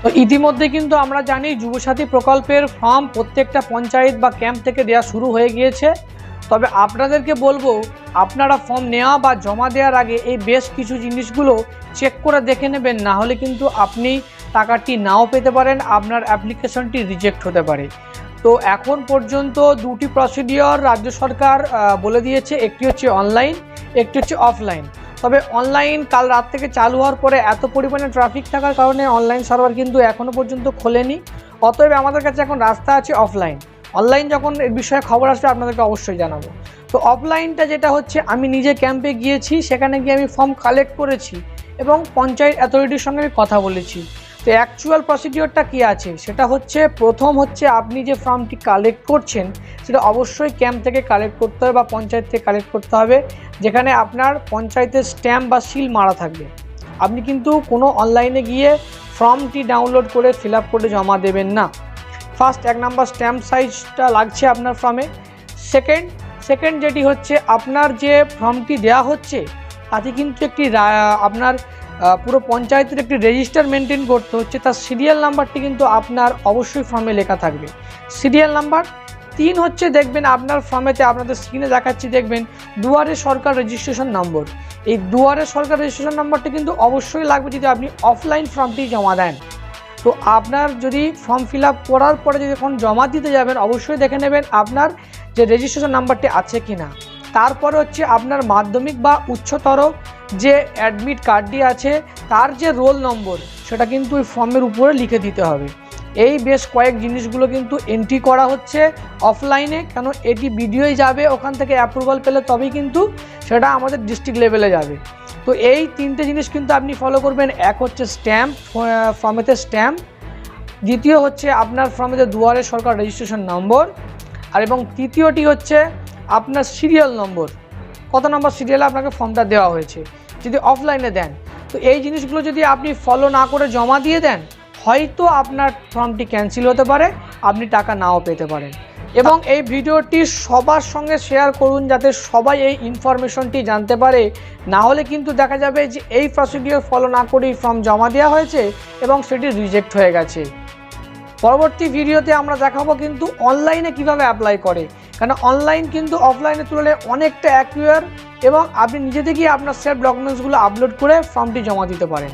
তো ইতিমধ্যে কিন্তু আমরা জানি যুবসাথী প্রকল্পের ফর্ম প্রত্যেকটা পঞ্চায়েত বা ক্যাম্প থেকে দেওয়া শুরু হয়ে গিয়েছে। তবে আপনাদেরকে বলবো, আপনারা ফর্ম নেওয়া বা জমা দেওয়ার আগে এই বেশ কিছু জিনিসগুলো চেক করে দেখে নেবেন, না হলে কিন্তু আপনি টাকাটি নাও পেতে পারেন, আপনার অ্যাপ্লিকেশনটি রিজেক্ট হতে পারে। তো এখন পর্যন্ত দুটি প্রসিডিওর রাজ্য সরকার বলে দিয়েছে, একটি হচ্ছে অনলাইন, একটি হচ্ছে অফলাইন। তবে অনলাইন কাল রাত থেকে চালু হওয়ার পরে এত পরিমাণে ট্রাফিক থাকার কারণে অনলাইন সার্ভার কিন্তু এখনও পর্যন্ত খোলেনি। অতএব আমাদের কাছে এখন রাস্তা আছে অফলাইন। অনলাইন যখন এর বিষয়ে খবর আসবে আপনাদেরকে অবশ্যই জানাবো। তো অফলাইনটা যেটা হচ্ছে, আমি নিজে ক্যাম্পে গিয়েছি, সেখানে গিয়ে আমি ফর্ম কালেক্ট করেছি এবং পঞ্চায়েত অ্যাথরিটির সঙ্গে আমি কথা বলেছি। তো অ্যাকচুয়াল প্রসিডিওরটা কী আছে সেটা হচ্ছে, প্রথম হচ্ছে আপনি যে ফর্মটি কালেক্ট করছেন সেটা অবশ্যই ক্যাম্প থেকে কালেক্ট করতে হবে বা পঞ্চায়েত থেকে কালেক্ট করতে হবে, যেখানে আপনার পঞ্চায়েতের স্ট্যাম্প বা সিল মারা থাকবে। আপনি কিন্তু কোনো অনলাইনে গিয়ে ফর্মটি ডাউনলোড করে ফিল আপ করে জমা দেবেন না। ফার্স্ট 1 নম্বর স্ট্যাম্প সাইজটা লাগছে আপনার ফর্মে। সেকেন্ড যেটি হচ্ছে, আপনার যে ফর্মটি দেওয়া হচ্ছে তাতে কিন্তু একটি আপনার পুরো পঞ্চায়েতের একটি রেজিস্টার মেনটেন করতে হচ্ছে, তার সিরিয়াল নাম্বারটি কিন্তু আপনার অবশ্যই ফর্মে লেখা থাকবে। সিরিয়াল নাম্বার 3 হচ্ছে, দেখবেন আপনার ফর্মেতে আপনাদের স্ক্রিনে দেখাচ্ছি, দেখবেন দুয়ারে সরকার রেজিস্ট্রেশন নম্বর। এই দুয়ারে সরকার রেজিস্ট্রেশন নম্বরটি কিন্তু অবশ্যই লাগবে যদি আপনি অফলাইন ফর্মটি জমা দেন। তো আপনার যদি ফর্ম ফিল আপ করার পরে যদি যখন জমা দিতে যাবেন, অবশ্যই দেখে নেবেন আপনার যে রেজিস্ট্রেশন নাম্বারটি আছে কি না। তারপরে হচ্ছে আপনার মাধ্যমিক বা উচ্চতর যে অ্যাডমিট কার্ডটি আছে তার যে রোল নম্বর সেটা কিন্তু ওই ফর্মের উপরে লিখে দিতে হবে। এই বেশ কয়েক জিনিসগুলো কিন্তু এন্ট্রি করা হচ্ছে অফলাইনে, কেন এটি ভিডিওই যাবে, ওখান থেকে অ্যাপ্রুভাল পেলে তবেই কিন্তু সেটা আমাদের ডিস্ট্রিক্ট লেভেলে যাবে। তো এই 3টে জিনিস কিন্তু আপনি ফলো করবেন। এক হচ্ছে স্ট্যাম্প, ফর্মেতে স্ট্যাম্প। দ্বিতীয় হচ্ছে আপনার ফর্মেতে দুয়ারে সরকার রেজিস্ট্রেশন নম্বর। আর এবং তৃতীয়টি হচ্ছে আপনার সিরিয়াল নম্বর, কত নম্বর সিরিয়ালে আপনাকে ফর্মটা দেওয়া হয়েছে যদি অফলাইনে দেন। তো এই জিনিসগুলো যদি আপনি ফলো না করে জমা দিয়ে দেন, হয়তো আপনার ফর্মটি ক্যান্সেল হতে পারে, আপনি টাকা নাও পেতে পারেন। এবং এই ভিডিওটি সবার সঙ্গে শেয়ার করুন যাতে সবাই এই ইনফরমেশনটি জানতে পারে, না হলে কিন্তু দেখা যাবে যে এই প্রসিডিওর ফলো না করেই ফর্ম জমা দেওয়া হয়েছে এবং সেটি রিজেক্ট হয়ে গেছে। পরবর্তী ভিডিওতে আমরা দেখাবো কিন্তু অনলাইনে কিভাবে অ্যাপ্লাই করে, কারণ অনলাইন কিন্তু অফলাইনের তুলনায় অনেকটা অ্যাকুরেট এবং আপনি নিজে থেকেই আপনার সেলফ ডকুমেন্টসগুলো আপলোড করে ফর্মটি জমা দিতে পারেন।